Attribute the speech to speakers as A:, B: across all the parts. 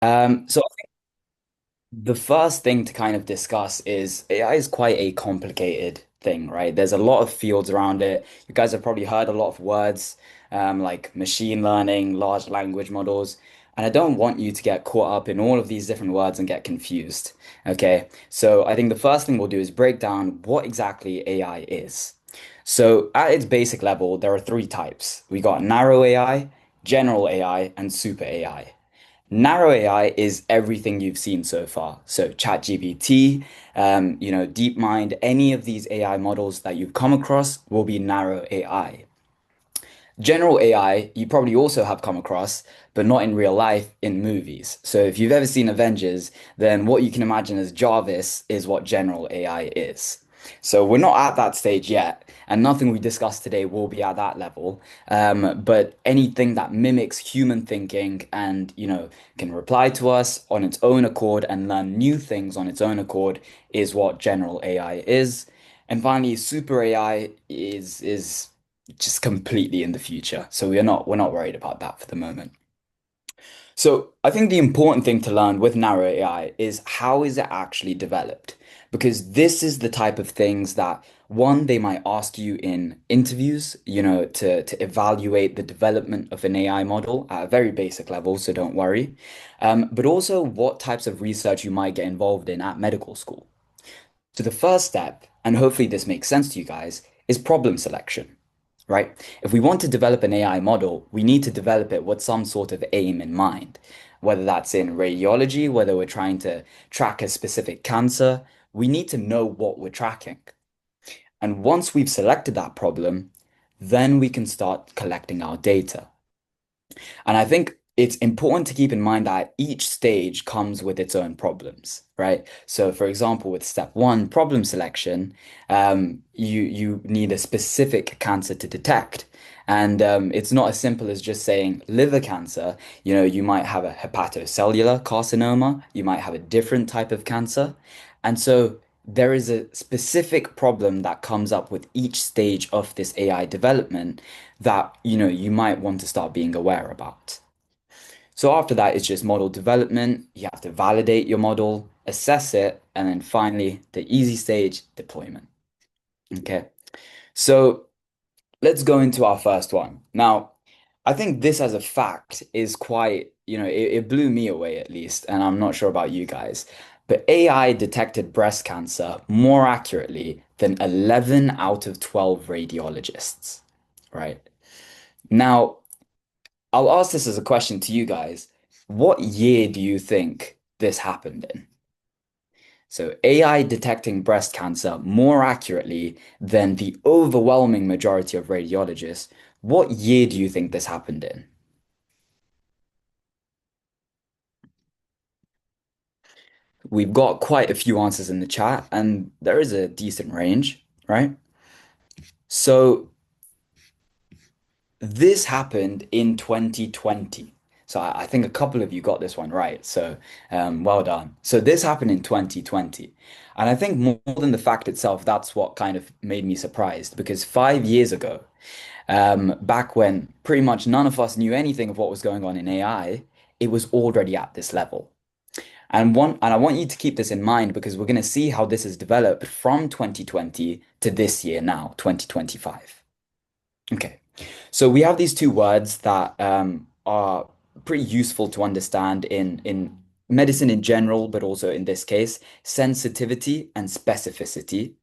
A: So the first thing to kind of discuss is AI is quite a complicated thing, right? There's a lot of fields around it. You guys have probably heard a lot of words like machine learning, large language models, and I don't want you to get caught up in all of these different words and get confused. Okay, so I think the first thing we'll do is break down what exactly AI is. So at its basic level, there are three types. We got narrow AI, general AI, and super AI. Narrow AI is everything you've seen so far. So ChatGPT, DeepMind, any of these AI models that you've come across will be narrow AI. General AI, you probably also have come across, but not in real life, in movies. So if you've ever seen Avengers, then what you can imagine as Jarvis is what general AI is. So we're not at that stage yet, and nothing we discuss today will be at that level. But anything that mimics human thinking and, can reply to us on its own accord and learn new things on its own accord is what general AI is. And finally, super AI is just completely in the future. So we're not worried about that for the moment. So I think the important thing to learn with narrow AI is how is it actually developed? Because this is the type of things that one, they might ask you in interviews, to evaluate the development of an AI model at a very basic level, so don't worry. But also what types of research you might get involved in at medical school. So the first step, and hopefully this makes sense to you guys, is problem selection, right? If we want to develop an AI model, we need to develop it with some sort of aim in mind, whether that's in radiology, whether we're trying to track a specific cancer, we need to know what we're tracking. And once we've selected that problem, then we can start collecting our data. And I think it's important to keep in mind that each stage comes with its own problems, right? So, for example, with step one, problem selection, you need a specific cancer to detect. And it's not as simple as just saying liver cancer. You might have a hepatocellular carcinoma, you might have a different type of cancer. And so there is a specific problem that comes up with each stage of this AI development that you might want to start being aware about. So after that, it's just model development. You have to validate your model, assess it, and then finally, the easy stage, deployment. Okay. So let's go into our first one. Now, I think this as a fact is quite, it blew me away at least, and I'm not sure about you guys, but AI detected breast cancer more accurately than 11 out of 12 radiologists, right? Now, I'll ask this as a question to you guys. What year do you think this happened in? So AI detecting breast cancer more accurately than the overwhelming majority of radiologists. What year do you think this happened in? We've got quite a few answers in the chat, and there is a decent range, right? So this happened in 2020. So I think a couple of you got this one right. So well done. So this happened in 2020. And I think more than the fact itself, that's what kind of made me surprised because 5 years ago, back when pretty much none of us knew anything of what was going on in AI, it was already at this level. And I want you to keep this in mind because we're going to see how this has developed from 2020 to this year now, 2025. Okay. So we have these two words that are pretty useful to understand in medicine in general, but also in this case, sensitivity and specificity.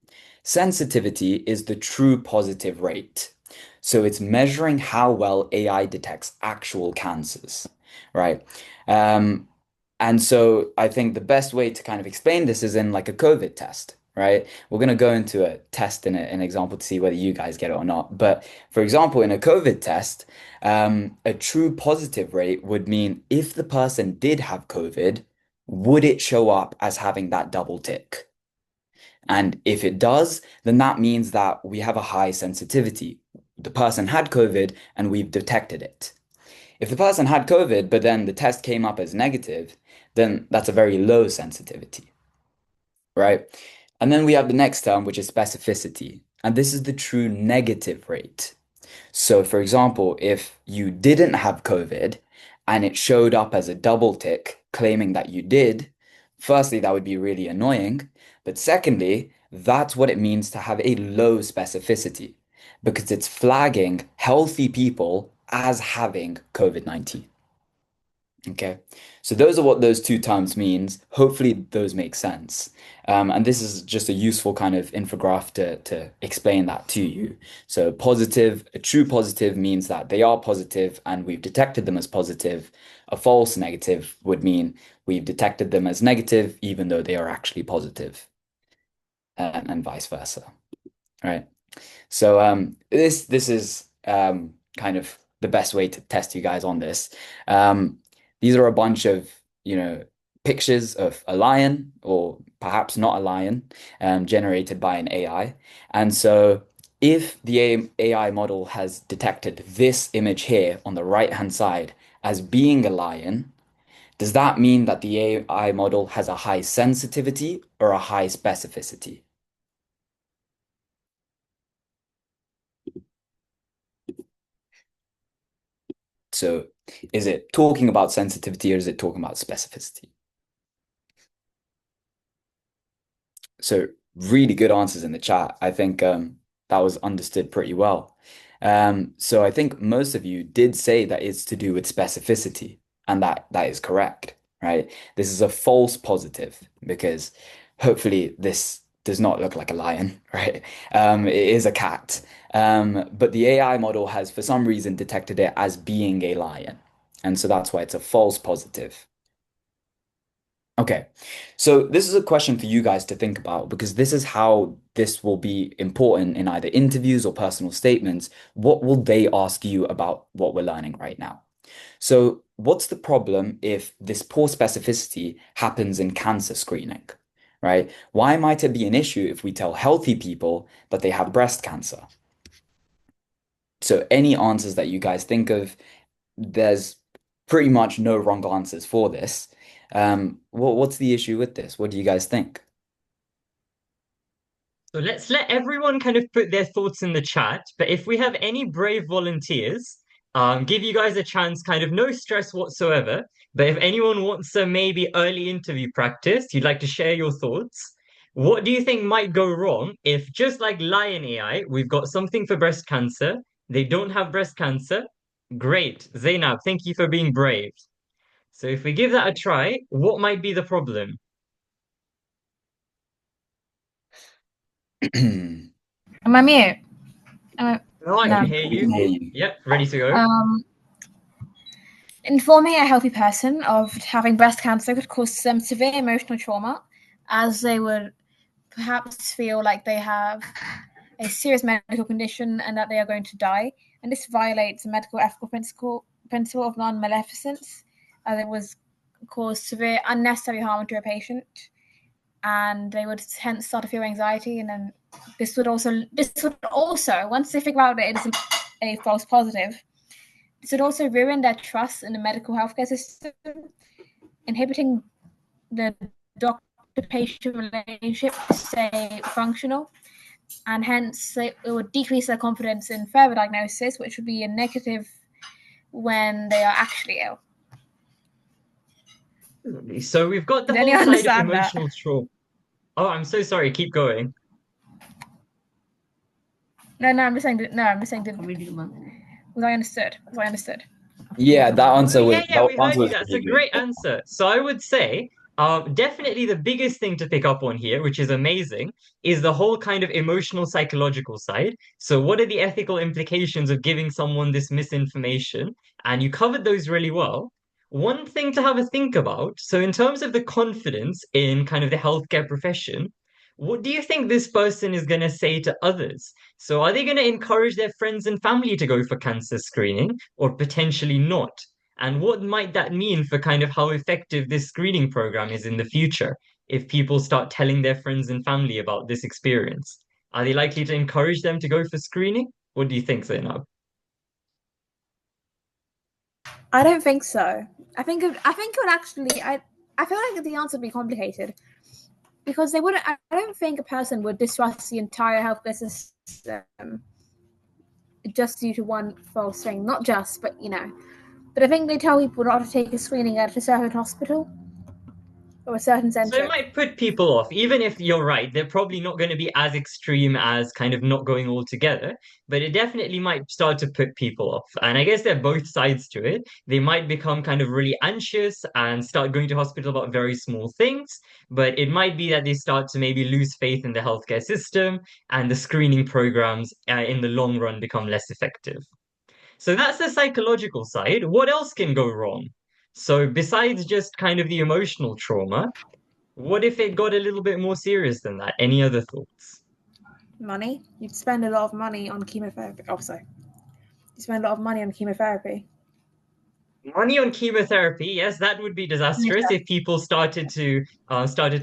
A: Sensitivity is the true positive rate. So it's measuring how well AI detects actual cancers, right? Um, and so I think the best way to kind of explain this is in like a COVID test, right? We're going to go into a test in an example to see whether you guys get it or not. But for example, in a COVID test, a true positive rate would mean if the person did have COVID, would it show up as having that double tick? And if it does, then that means that we have a high sensitivity. The person had COVID and we've detected it. If the person had COVID, but then the test came up as negative, then that's a very low sensitivity, right? And then we have the next term, which is specificity. And this is the true negative rate. So, for example, if you didn't have COVID and it showed up as a double tick claiming that you did, firstly, that would be really annoying. But secondly, that's what it means to have a low specificity because it's flagging healthy people as having COVID-19. Okay, so those are what those two terms means. Hopefully, those make sense. And this is just a useful kind of infograph to explain that to you. So positive, a true positive means that they are positive and we've detected them as positive. A false negative would mean we've detected them as negative even though they are actually positive, and vice versa. Right. So this is kind of the best way to test you guys on this. These are a bunch of, pictures of a lion or perhaps not a lion, generated by an AI. And so if the AI model has detected this image here on the right-hand side as being a lion, does that mean that the AI model has a high sensitivity or a high specificity? So is it talking about sensitivity or is it talking about specificity? So really good answers in the chat. I think that was understood pretty well. So I think most of you did say that it's to do with specificity, and that is correct, right? This is a false positive because hopefully this does not look like a lion, right? It is a cat. But the AI model has, for some reason, detected it as being a lion. And so that's why it's a false positive. Okay, so this is a question for you guys to think about because this is how this will be important in either interviews or personal statements. What will they ask you about what we're learning right now? So, what's the problem if this poor specificity happens in cancer screening, right? Why might it be an issue if we tell healthy people that they have breast cancer? So, any answers that you guys think of, there's pretty much no wrong answers for this. What's the issue with this? What do you guys think?
B: So let's let everyone kind of put their thoughts in the chat. But if we have any brave volunteers, give you guys a chance, kind of no stress whatsoever. But if anyone wants some maybe early interview practice, you'd like to share your thoughts. What do you think might go wrong if, just like Lion AI, we've got something for breast cancer, they don't have breast cancer? Great. Zainab, thank you for being brave. So if we give that a try, what might be the problem?
C: Am I mute? Am
B: Oh, I
C: no.
B: can hear
A: We
B: you.
A: can hear you.
B: Yep, ready to go.
C: Um, Informing a healthy person of having breast cancer could cause them severe emotional trauma, as they would perhaps feel like they have a serious medical condition and that they are going to die. And this violates the medical ethical principle of non-maleficence, as it was cause severe unnecessary harm to a patient, and they would hence start to feel anxiety. And then this would also once they figure out that it is a false positive, this would also ruin their trust in the medical healthcare system, inhibiting the doctor-patient relationship to stay functional, and hence it would decrease their confidence in further diagnosis, which would be a negative when they are actually ill.
B: So we've got the
C: Did
B: whole
C: anyone
B: side of
C: understand that?
B: emotional trauma. Oh, I'm so sorry. Keep going.
C: No, I'm just saying. No, I'm just saying. Was I understood? Was I understood?
A: Yeah,
B: Oh, yeah, yeah,
A: that
B: we
A: answer
B: heard you.
A: was
B: That's a
A: pretty good.
B: great answer. So I would say, definitely the biggest thing to pick up on here, which is amazing, is the whole kind of emotional psychological side. So what are the ethical implications of giving someone this misinformation? And you covered those really well. One thing to have a think about, so in terms of the confidence in kind of the healthcare profession, what do you think this person is going to say to others? So are they going to encourage their friends and family to go for cancer screening or potentially not? And what might that mean for kind of how effective this screening program is in the future if people start telling their friends and family about this experience? Are they likely to encourage them to go for screening? What do you think, Zainab?
C: I don't think so. I think it would actually. I feel like the answer would be complicated because they wouldn't. I don't think a person would distrust the entire healthcare system just due to one false thing. Not just, but. But I think they tell people not to take a screening at a certain hospital or a certain
B: So it
C: centre.
B: might put people off, even if you're right, they're probably not going to be as extreme as kind of not going altogether, but it definitely might start to put people off. And I guess there are both sides to it. They might become kind of really anxious and start going to hospital about very small things, but it might be that they start to maybe lose faith in the healthcare system and the screening programs in the long run become less effective. So that's the psychological side. What else can go wrong? So besides just kind of the emotional trauma, what if it got a little bit more serious than that? Any other thoughts?
C: Money. You'd spend a lot of money on chemotherapy. Oh, sorry. You spend a lot of money on chemotherapy.
B: Money on chemotherapy, yes, that would be disastrous if people started to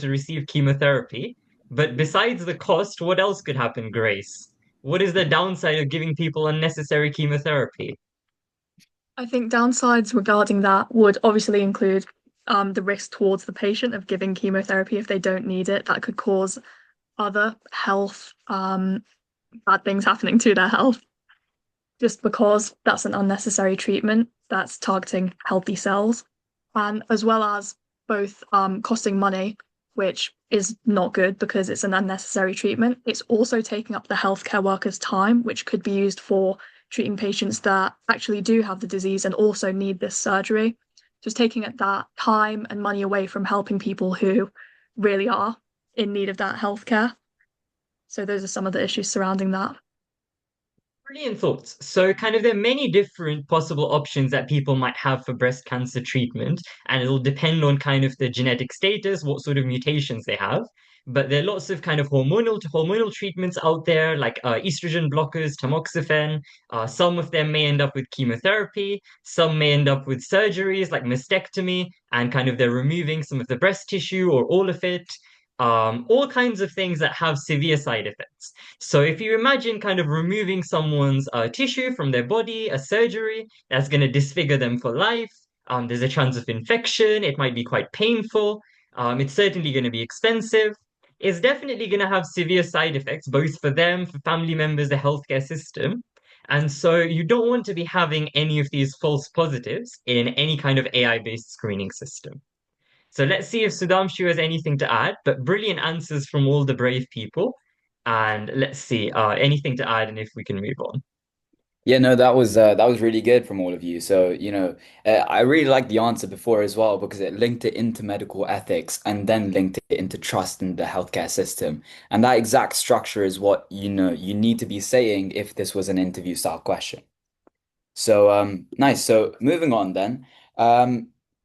B: receive chemotherapy. But besides the cost, what else could happen, Grace? What is the downside of giving people unnecessary chemotherapy?
D: I think downsides regarding that would obviously include the risk towards the patient of giving chemotherapy if they don't need it. That could cause other health, bad things happening to their health, just because that's an unnecessary treatment that's targeting healthy cells, and as well as both costing money, which is not good because it's an unnecessary treatment. It's also taking up the healthcare workers' time, which could be used for treating patients that actually do have the disease and also need this surgery. Just taking that time and money away from helping people who really are in need of that healthcare. So those are some of the issues surrounding that.
B: Brilliant thoughts. So, kind of, there are many different possible options that people might have for breast cancer treatment, and it'll depend on kind of the genetic status, what sort of mutations they have. But there are lots of kind of hormonal treatments out there, like estrogen blockers, tamoxifen. Some of them may end up with chemotherapy. Some may end up with surgeries like mastectomy, and kind of they're removing some of the breast tissue or all of it. All kinds of things that have severe side effects. So if you imagine kind of removing someone's tissue from their body, a surgery that's going to disfigure them for life, there's a chance of infection. It might be quite painful. It's certainly going to be expensive. It's definitely going to have severe side effects, both for them, for family members, the healthcare system. And so you don't want to be having any of these false positives in any kind of AI-based screening system. So let's see if Sudhamshu has anything to add, but brilliant answers from all the brave people. And let's see, anything to add and if we can move on.
A: Yeah, no, that was really good from all of you. So, I really liked the answer before as well because it linked it into medical ethics and then linked it into trust in the healthcare system. And that exact structure is what, you need to be saying if this was an interview style question. So, nice. So, moving on then.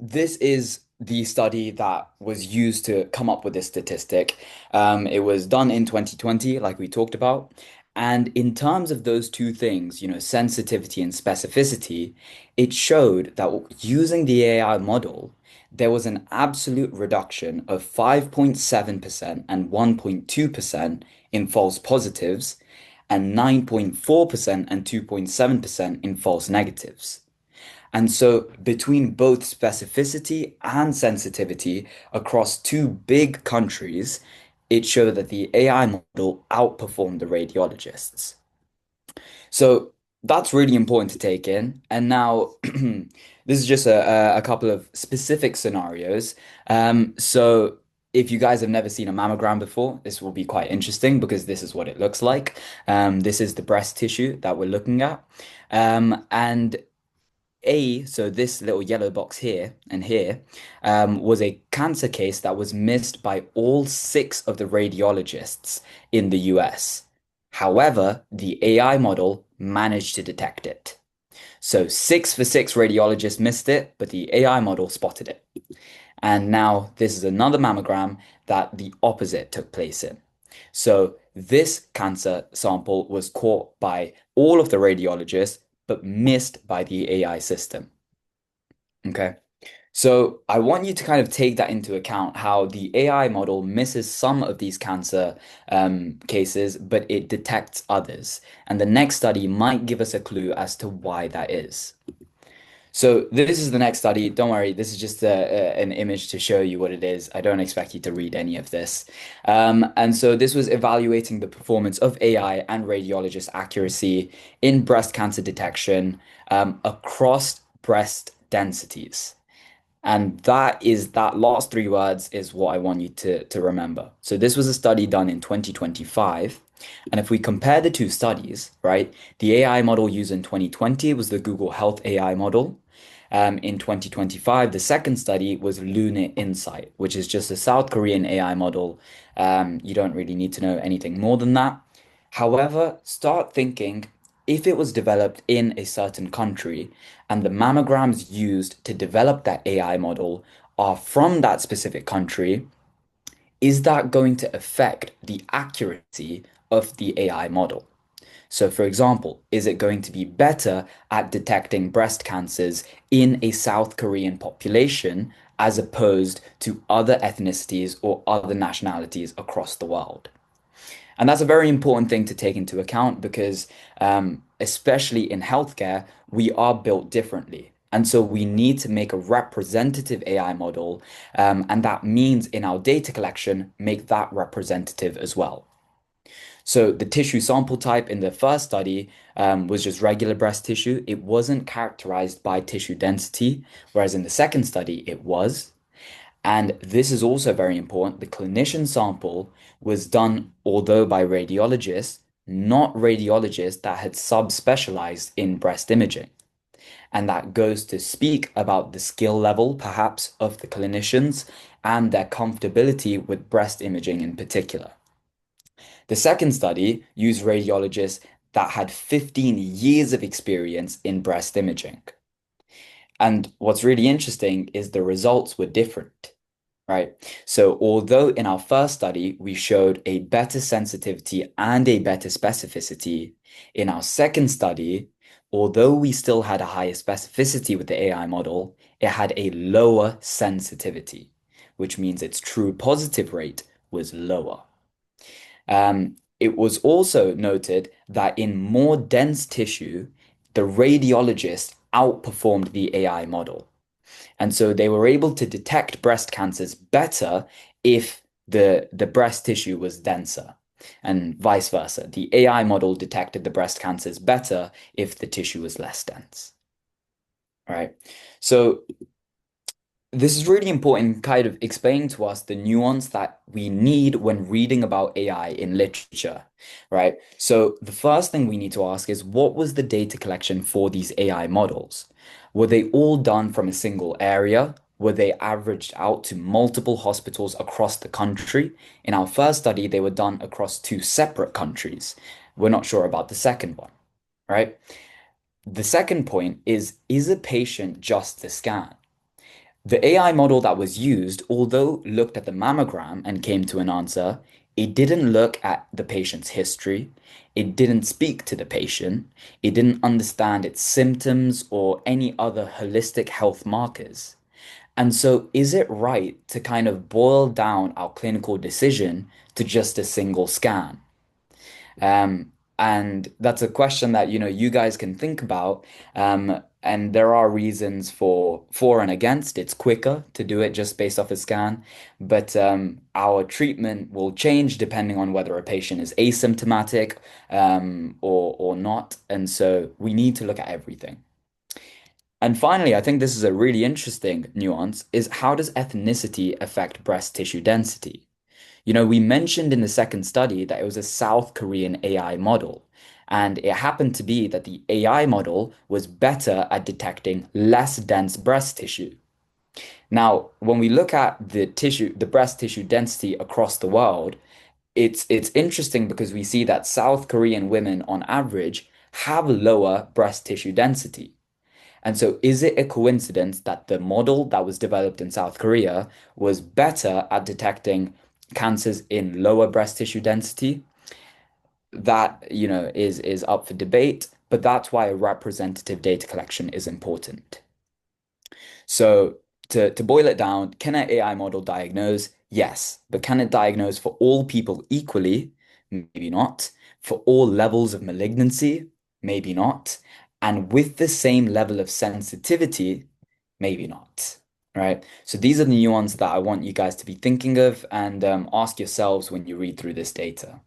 A: This is the study that was used to come up with this statistic. It was done in 2020, like we talked about. And in terms of those two things, sensitivity and specificity, it showed that using the AI model, there was an absolute reduction of 5.7% and 1.2% in false positives and 9.4% and 2.7% in false negatives. And so, between both specificity and sensitivity across two big countries, it showed that the AI model outperformed the radiologists. So, that's really important to take in. And now, this is just a couple of specific scenarios. So, if you guys have never seen a mammogram before, this will be quite interesting because this is what it looks like. This is the breast tissue that we're looking at. And so this little yellow box here and here was a cancer case that was missed by all six of the radiologists in the US. However, the AI model managed to detect it. So 6 for 6 radiologists missed it, but the AI model spotted it. And now this is another mammogram that the opposite took place in. So this cancer sample was caught by all of the radiologists, but missed by the AI system. Okay. So I want you to kind of take that into account, how the AI model misses some of these cancer cases, but it detects others. And the next study might give us a clue as to why that is. So this is the next study. Don't worry, this is just an image to show you what it is. I don't expect you to read any of this. And so this was evaluating the performance of AI and radiologist accuracy in breast cancer detection across breast densities. And that last three words is what I want you to remember. So this was a study done in 2025. And if we compare the two studies, right, the AI model used in 2020 was the Google Health AI model. In 2025, the second study was Lunar Insight, which is just a South Korean AI model. You don't really need to know anything more than that. However, start thinking if it was developed in a certain country and the mammograms used to develop that AI model are from that specific country, is that going to affect the accuracy of the AI model? So, for example, is it going to be better at detecting breast cancers in a South Korean population as opposed to other ethnicities or other nationalities across the world? And that's a very important thing to take into account because, especially in healthcare, we are built differently. And so we need to make a representative AI model, and that means in our data collection, make that representative as well. So the tissue sample type in the first study was just regular breast tissue. It wasn't characterized by tissue density, whereas in the second study, it was. And this is also very important. The clinician sample was done, although by radiologists, not radiologists that had subspecialized in breast imaging. And that goes to speak about the skill level, perhaps, of the clinicians and their comfortability with breast imaging in particular. The second study used radiologists that had 15 years of experience in breast imaging. And what's really interesting is the results were different, right? So, although in our first study we showed a better sensitivity and a better specificity, in our second study, although we still had a higher specificity with the AI model, it had a lower sensitivity, which means its true positive rate was lower. It was also noted that in more dense tissue, the radiologist outperformed the AI model. And so they were able to detect breast cancers better if the breast tissue was denser, and vice versa. The AI model detected the breast cancers better if the tissue was less dense, right? So this is really important, kind of explaining to us the nuance that we need when reading about AI in literature, right? So the first thing we need to ask is what was the data collection for these AI models? Were they all done from a single area? Were they averaged out to multiple hospitals across the country? In our first study, they were done across two separate countries. We're not sure about the second one, right? The second point is a patient just a scan? The AI model that was used, although looked at the mammogram and came to an answer, it didn't look at the patient's history. It didn't speak to the patient. It didn't understand its symptoms or any other holistic health markers. And so, is it right to kind of boil down our clinical decision to just a single scan? And that's a question that, you guys can think about. And there are reasons for and against. It's quicker to do it just based off a scan, but our treatment will change depending on whether a patient is asymptomatic or not. And so we need to look at everything. And finally, I think this is a really interesting nuance, is how does ethnicity affect breast tissue density? We mentioned in the second study that it was a South Korean AI model, and it happened to be that the AI model was better at detecting less dense breast tissue. Now, when we look at the breast tissue density across the world, it's interesting because we see that South Korean women on average have lower breast tissue density. And so, is it a coincidence that the model that was developed in South Korea was better at detecting cancers in lower breast tissue density? That, is up for debate, but that's why a representative data collection is important. So, to boil it down, can an AI model diagnose? Yes, but can it diagnose for all people equally? Maybe not. For all levels of malignancy? Maybe not. And with the same level of sensitivity? Maybe not. Right? So these are the nuances that I want you guys to be thinking of and ask yourselves when you read through this data.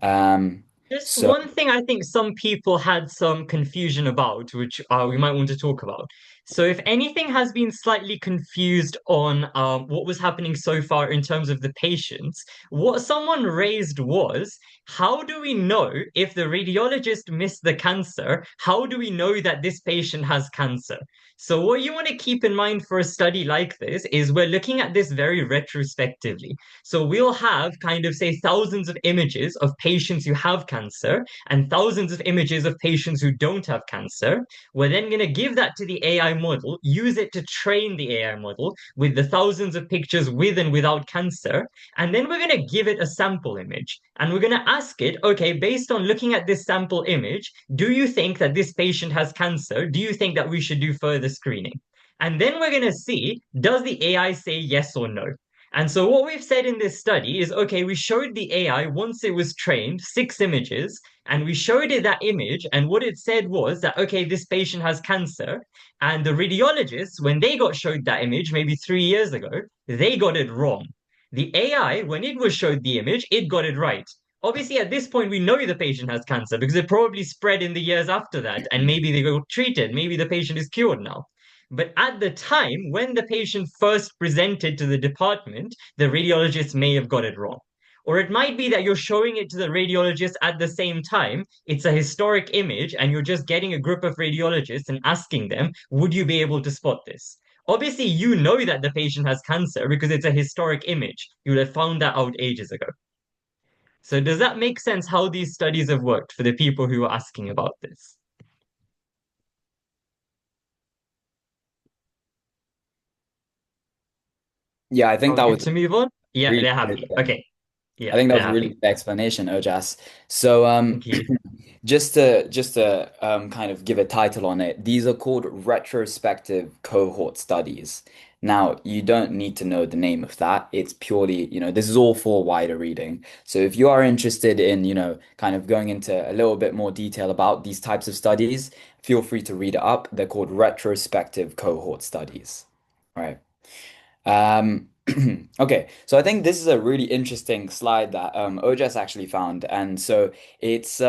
A: Um,
B: Just
A: so
B: one thing I think some people had some confusion about, which we might want to talk about. So, if anything has been slightly confused on what was happening so far in terms of the patients, what someone raised was, how do we know if the radiologist missed the cancer? How do we know that this patient has cancer? So, what you want to keep in mind for a study like this is we're looking at this very retrospectively. So, we'll have kind of say thousands of images of patients who have cancer and thousands of images of patients who don't have cancer. We're then going to give that to the AI model, use it to train the AI model with the thousands of pictures with and without cancer. And then we're going to give it a sample image. And we're going to ask it, okay, based on looking at this sample image, do you think that this patient has cancer? Do you think that we should do further screening? And then we're going to see, does the AI say yes or no? And so what we've said in this study is, okay, we showed the AI once it was trained 6 images, and we showed it that image, and what it said was that, okay, this patient has cancer. And the radiologists, when they got showed that image maybe 3 years ago, they got it wrong. The AI, when it was showed the image, it got it right. Obviously, at this point, we know the patient has cancer because it probably spread in the years after that, and maybe they got treated. Maybe the patient is cured now. But at the time, when the patient first presented to the department, the radiologist may have got it wrong. Or it might be that you're showing it to the radiologist at the same time. It's a historic image, and you're just getting a group of radiologists and asking them, would you be able to spot this? Obviously, you know that the patient has cancer because it's a historic image. You would have found that out ages ago. So, does that make sense how these studies have worked for the people who are asking about this?
A: Yeah, I think
B: Are we
A: that
B: good
A: was
B: to move on? Yeah,
A: really
B: they're
A: good.
B: happy. Okay.
A: I
B: Yeah,
A: think that
B: they're
A: was a really
B: happy.
A: good explanation, Ojas. So,
B: Thank you.
A: just to kind of give a title on it, these are called retrospective cohort studies. Now, you don't need to know the name of that. It's purely, this is all for wider reading. So if you are interested in, kind of going into a little bit more detail about these types of studies, feel free to read it up. They're called retrospective cohort studies. Right. Um, okay, so I think this is a really interesting slide that Ojas actually found. And so it's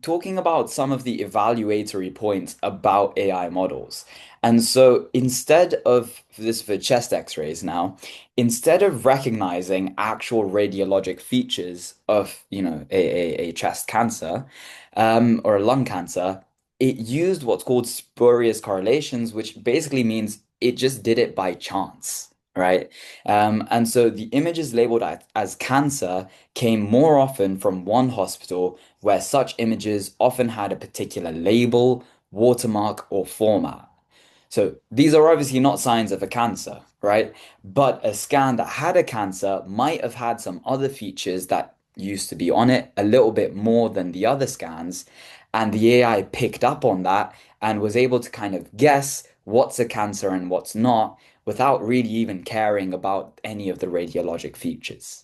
A: talking about some of the evaluatory points about AI models. And so instead of this for chest x-rays now, instead of recognizing actual radiologic features of, a chest cancer or a lung cancer, it used what's called spurious correlations, which basically means it just did it by chance. Right. And so the images labeled as cancer came more often from one hospital where such images often had a particular label, watermark, or format. So these are obviously not signs of a cancer, right? But a scan that had a cancer might have had some other features that used to be on it a little bit more than the other scans. And the AI picked up on that and was able to kind of guess what's a cancer and what's not without really even caring about any of the radiologic features.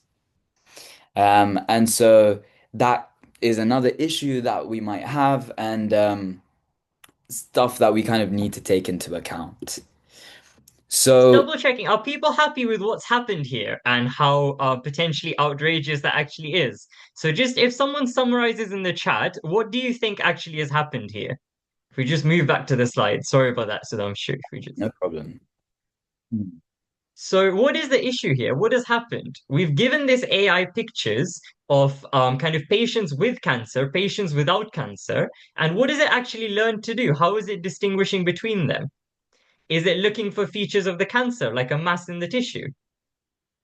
A: And so that is another issue that we might have and stuff that we kind of need to take into account.
B: Just
A: So,
B: double checking, are people happy with what's happened here and how potentially outrageous that actually is? So just if someone summarizes in the chat, what do you think actually has happened here? If we just move back to the slide, sorry about that, so I'm sure if we just
A: no problem. Hmm.
B: so what is the issue here? What has happened? We've given this AI pictures of kind of patients with cancer, patients without cancer, and what does it actually learn to do? How is it distinguishing between them? Is it looking for features of the cancer, like a mass in the tissue?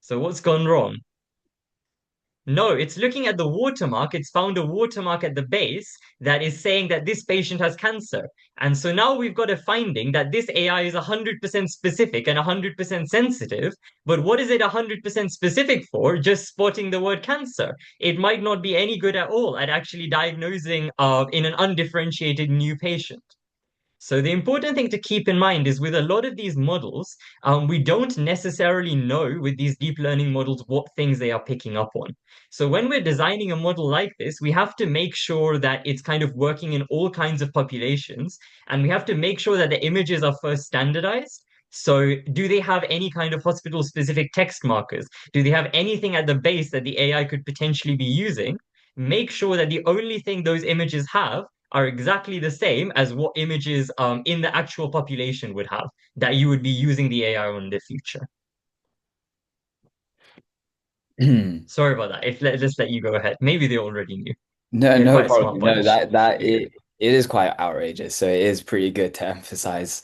B: So what's gone wrong? No, it's looking at the watermark. It's found a watermark at the base that is saying that this patient has cancer. And so now we've got a finding that this AI is 100% specific and 100% sensitive. But what is it 100% specific for? Just spotting the word cancer. It might not be any good at all at actually diagnosing in an undifferentiated new patient. So the important thing to keep in mind is with a lot of these models, we don't necessarily know with these deep learning models what things they are picking up on. So when we're designing a model like this, we have to make sure that it's kind of working in all kinds of populations, and we have to make sure that the images are first standardized. So do they have any kind of hospital specific text markers? Do they have anything at the base that the AI could potentially be using? Make sure that the only thing those images have are exactly the same as what images in the actual population would have that you would be using the AI on in the future. Sorry about that. Let's let you go ahead. Maybe they already knew.
A: No,
B: They're
A: no
B: quite a smart
A: problem. No,
B: bunch.
A: it is quite outrageous. So it is pretty good to emphasize.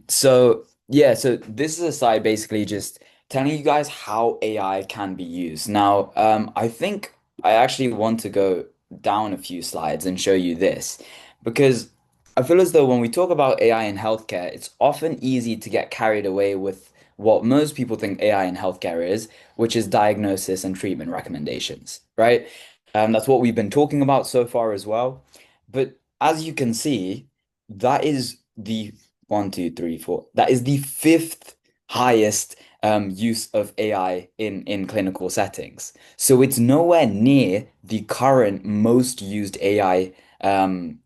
A: So yeah, so this is a slide basically just telling you guys how AI can be used. Now, I think I actually want to go down a few slides and show you this because I feel as though when we talk about AI in healthcare, it's often easy to get carried away with what most people think AI in healthcare is, which is diagnosis and treatment recommendations, right? That's what we've been talking about so far as well. But as you can see, that is the one, two, three, four. That is the fifth highest use of AI in clinical settings. So it's nowhere near the current most used AI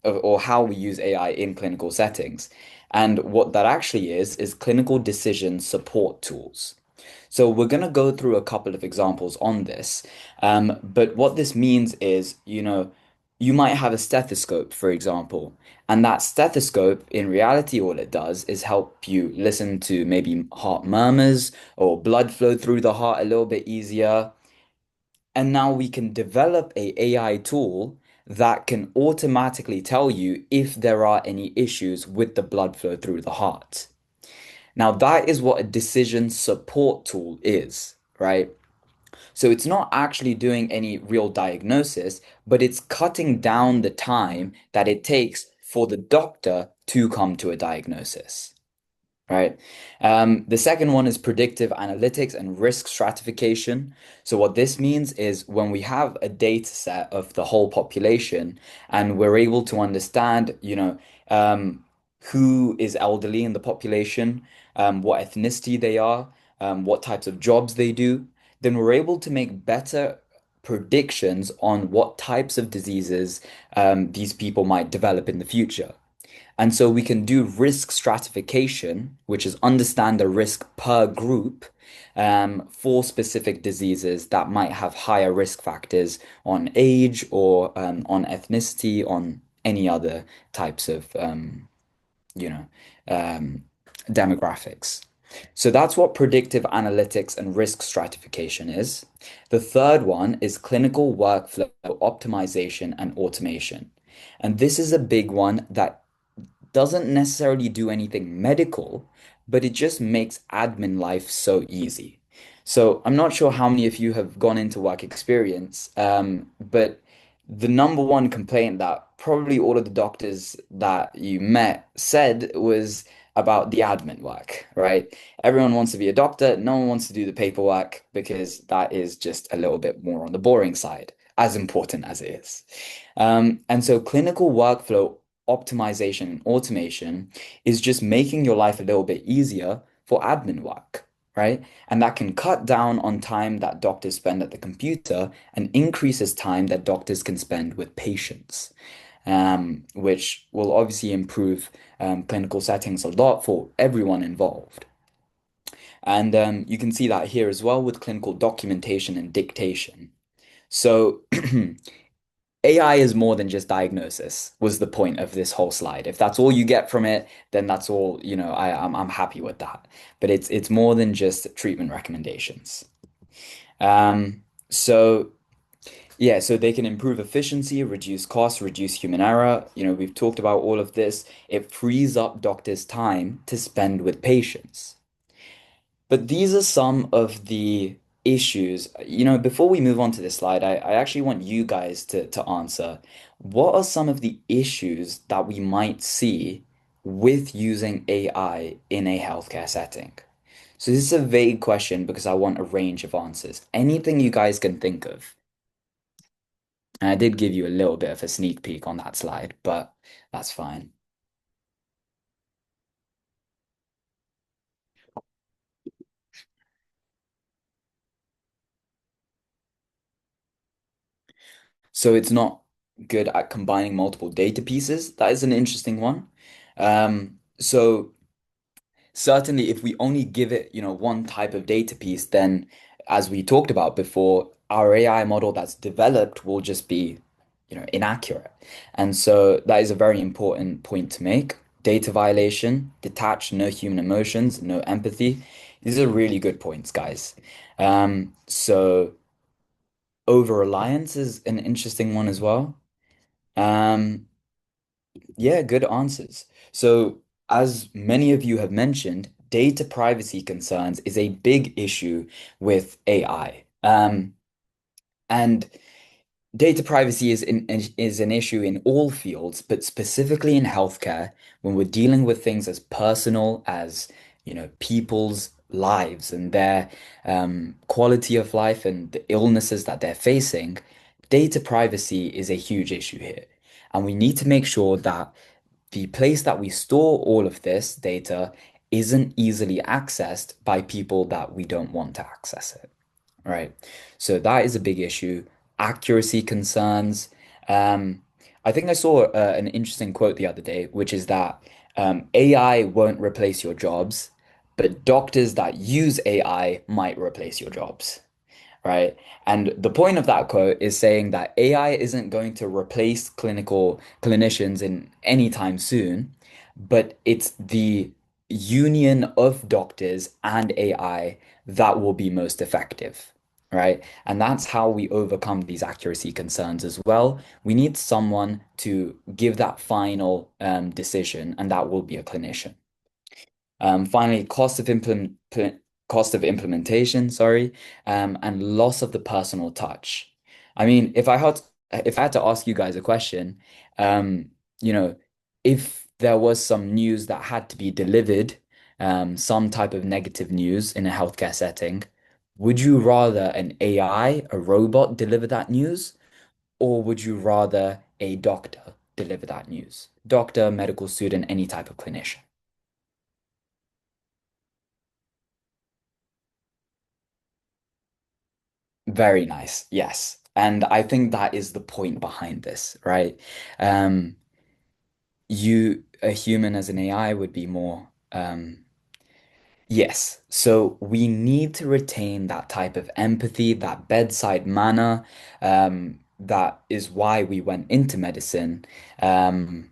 A: or how we use AI in clinical settings. And what that actually is clinical decision support tools. So we're going to go through a couple of examples on this. But what this means is, you might have a stethoscope, for example, and that stethoscope, in reality, all it does is help you listen to maybe heart murmurs or blood flow through the heart a little bit easier. And now we can develop a AI tool that can automatically tell you if there are any issues with the blood flow through the heart. Now, that is what a decision support tool is, right? So it's not actually doing any real diagnosis, but it's cutting down the time that it takes for the doctor to come to a diagnosis. Right. The second one is predictive analytics and risk stratification. So what this means is when we have a data set of the whole population and we're able to understand, who is elderly in the population, what ethnicity they are, what types of jobs they do, then we're able to make better predictions on what types of diseases these people might develop in the future. And so we can do risk stratification, which is understand the risk per group for specific diseases that might have higher risk factors on age or on ethnicity, on any other types of, you know, um, demographics. So that's what predictive analytics and risk stratification is. The third one is clinical workflow optimization and automation. And this is a big one that doesn't necessarily do anything medical, but it just makes admin life so easy. So I'm not sure how many of you have gone into work experience, but the number one complaint that probably all of the doctors that you met said was about the admin work, right? Everyone wants to be a doctor, no one wants to do the paperwork because that is just a little bit more on the boring side, as important as it is. And so clinical workflow optimization and automation is just making your life a little bit easier for admin work, right? And that can cut down on time that doctors spend at the computer and increases time that doctors can spend with patients, which will obviously improve clinical settings a lot for everyone involved. And you can see that here as well with clinical documentation and dictation. So AI is more than just diagnosis, was the point of this whole slide. If that's all you get from it, then that's all, I'm happy with that. But it's more than just treatment recommendations. So yeah, so they can improve efficiency, reduce costs, reduce human error. We've talked about all of this. It frees up doctors' time to spend with patients. But these are some of the issues. Before we move on to this slide, I actually want you guys to answer. What are some of the issues that we might see with using AI in a healthcare setting? So this is a vague question because I want a range of answers. Anything you guys can think of. And I did give you a little bit of a sneak peek on that slide, but that's fine. So it's not good at combining multiple data pieces. That is an interesting one. So certainly if we only give it, one type of data piece, then as we talked about before, our AI model that's developed will just be inaccurate. And so that is a very important point to make. Data violation, detached, no human emotions, no empathy. These are really good points, guys. So over-reliance is an interesting one as well. Um, yeah, good answers. So, as many of you have mentioned, data privacy concerns is a big issue with AI. And data privacy is an issue in all fields, but specifically in healthcare, when we're dealing with things as personal as, people's lives and their quality of life and the illnesses that they're facing, data privacy is a huge issue here. And we need to make sure that the place that we store all of this data isn't easily accessed by people that we don't want to access it. Right. So that is a big issue. Accuracy concerns. Um, I think I saw an interesting quote the other day, which is that AI won't replace your jobs, but doctors that use AI might replace your jobs, right? And the point of that quote is saying that AI isn't going to replace clinical clinicians in any time soon, but it's the union of doctors and AI that will be most effective, right? And that's how we overcome these accuracy concerns as well. We need someone to give that final decision, and that will be a clinician. Finally, cost of implementation, sorry, and loss of the personal touch. I mean, if I had to ask you guys a question, um, you know, if there was some news that had to be delivered, some type of negative news in a healthcare setting, would you rather an AI, a robot, deliver that news, or would you rather a doctor deliver that news? Doctor, medical student, any type of clinician. Very nice. Yes. And I think that is the point behind this, right? Um, a human as an AI would be more, yes. So we need to retain that type of empathy, that bedside manner. That is why we went into medicine. Um,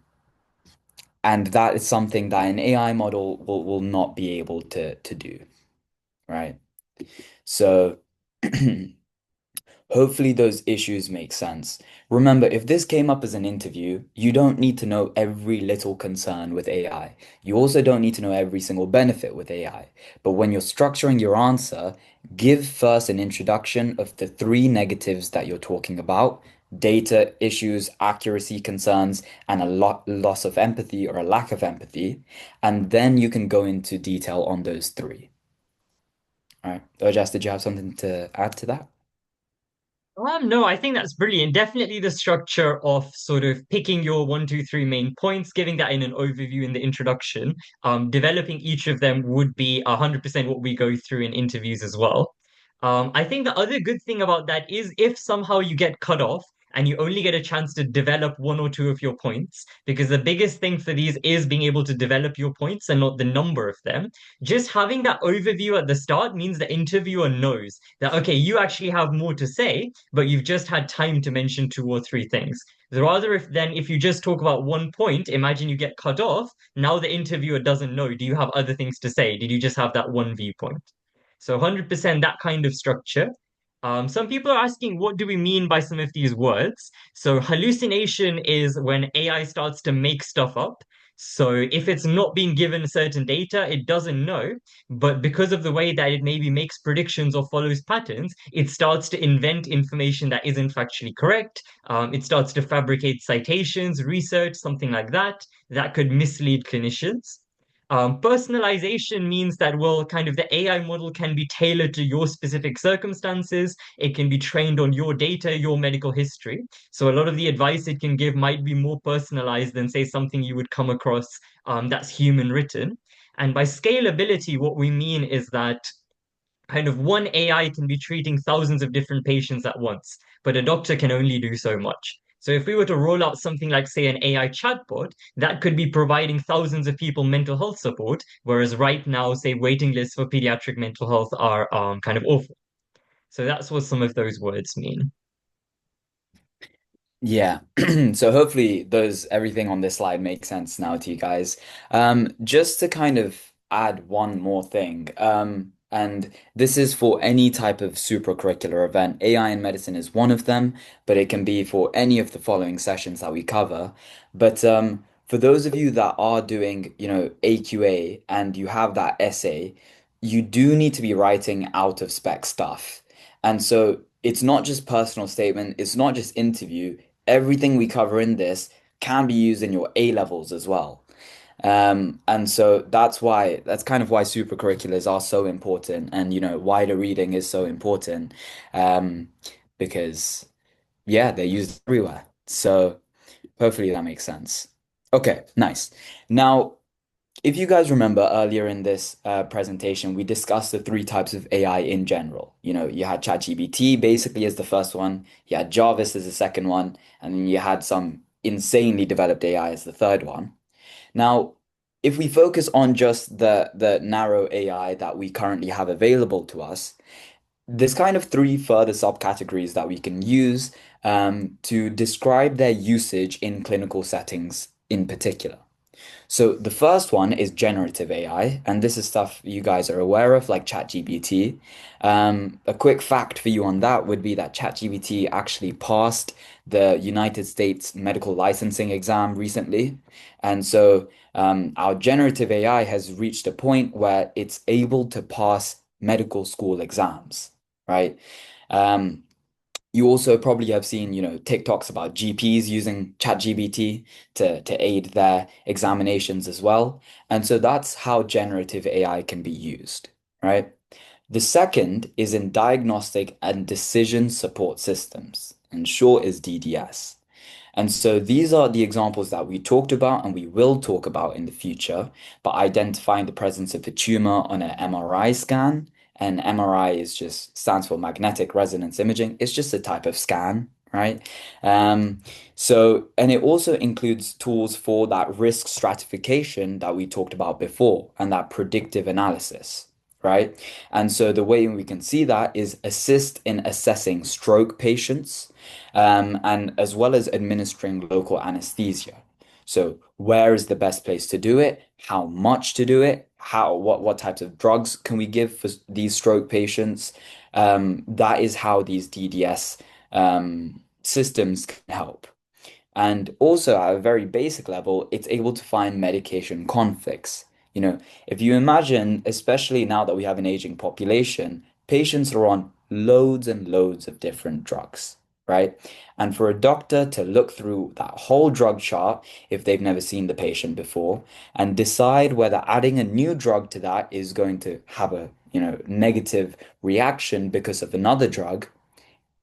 A: and that is something that an AI model will not be able to do, right? So hopefully those issues make sense. Remember, if this came up as an interview, you don't need to know every little concern with AI. You also don't need to know every single benefit with AI. But when you're structuring your answer, give first an introduction of the three negatives that you're talking about: data issues, accuracy concerns, and a loss of empathy or a lack of empathy. And then you can go into detail on those three. All right. Ojas, did you have something to add to that?
B: No, I think that's brilliant. Definitely the structure of sort of picking your one, two, three main points, giving that in an overview in the introduction, developing each of them would be 100% what we go through in interviews as well. I think the other good thing about that is if somehow you get cut off and you only get a chance to develop one or two of your points, because the biggest thing for these is being able to develop your points and not the number of them. Just having that overview at the start means the interviewer knows that, okay, you actually have more to say, but you've just had time to mention two or three things. Rather, if you just talk about one point, imagine you get cut off. Now the interviewer doesn't know. Do you have other things to say? Did you just have that one viewpoint? So 100% that kind of structure. Some people are asking, what do we mean by some of these words? So hallucination is when AI starts to make stuff up. So if it's not being given certain data, it doesn't know. But because of the way that it maybe makes predictions or follows patterns, it starts to invent information that isn't factually correct. It starts to fabricate citations, research, something like that, that could mislead clinicians. Personalization means that, well, kind of the AI model can be tailored to your specific circumstances. It can be trained on your data, your medical history. So a lot of the advice it can give might be more personalized than, say, something you would come across that's human written. And by scalability, what we mean is that kind of one AI can be treating thousands of different patients at once, but a doctor can only do so much. So if we were to roll out something like, say, an AI chatbot, that could be providing thousands of people mental health support, whereas right now, say, waiting lists for pediatric mental health are kind of awful. So that's what some of those words mean.
A: Yeah. So hopefully those everything on this slide makes sense now to you guys. Just to kind of add one more thing, and this is for any type of supercurricular event. AI in medicine is one of them, but it can be for any of the following sessions that we cover. But for those of you that are doing, AQA and you have that essay, you do need to be writing out of spec stuff. And so it's not just personal statement, it's not just interview. Everything we cover in this can be used in your A levels as well. And so that's kind of why supercurriculars are so important and wider reading is so important. Um, because yeah, they're used everywhere. So hopefully that makes sense. Okay, nice. Now, if you guys remember earlier in this presentation, we discussed the three types of AI in general. You had ChatGPT basically as the first one, you had Jarvis as the second one, and then you had some insanely developed AI as the third one. Now, if we focus on just the narrow AI that we currently have available to us, there's kind of three further subcategories that we can use to describe their usage in clinical settings in particular. So the first one is generative AI, and this is stuff you guys are aware of, like ChatGPT. A quick fact for you on that would be that ChatGPT actually passed the United States medical licensing exam recently. And so our generative AI has reached a point where it's able to pass medical school exams, right? Um, you also probably have seen, TikToks about GPs using ChatGPT to aid their examinations as well. And so that's how generative AI can be used, right? The second is in diagnostic and decision support systems, and short is DDS. And so these are the examples that we talked about and we will talk about in the future, but identifying the presence of a tumor on an MRI scan, and MRI is just stands for magnetic resonance imaging. It's just a type of scan, right? Um, and it also includes tools for that risk stratification that we talked about before and that predictive analysis. Right. And so the way we can see that is assist in assessing stroke patients, and as well as administering local anesthesia. So where is the best place to do it? How much to do it? What types of drugs can we give for these stroke patients? That is how these DDS systems can help. And also at a very basic level, it's able to find medication conflicts. If you imagine, especially now that we have an aging population, patients are on loads and loads of different drugs, right? And for a doctor to look through that whole drug chart, if they've never seen the patient before, and decide whether adding a new drug to that is going to have a, negative reaction because of another drug,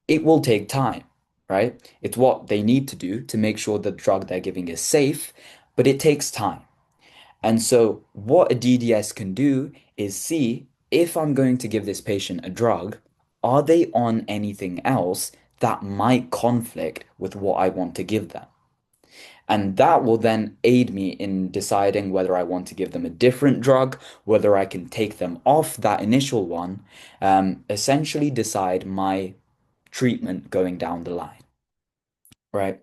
A: it will take time, right? It's what they need to do to make sure the drug they're giving is safe, but it takes time. And so, what a DDS can do is see if I'm going to give this patient a drug, are they on anything else that might conflict with what I want to give them? And that will then aid me in deciding whether I want to give them a different drug, whether I can take them off that initial one, essentially decide my treatment going down the line, right?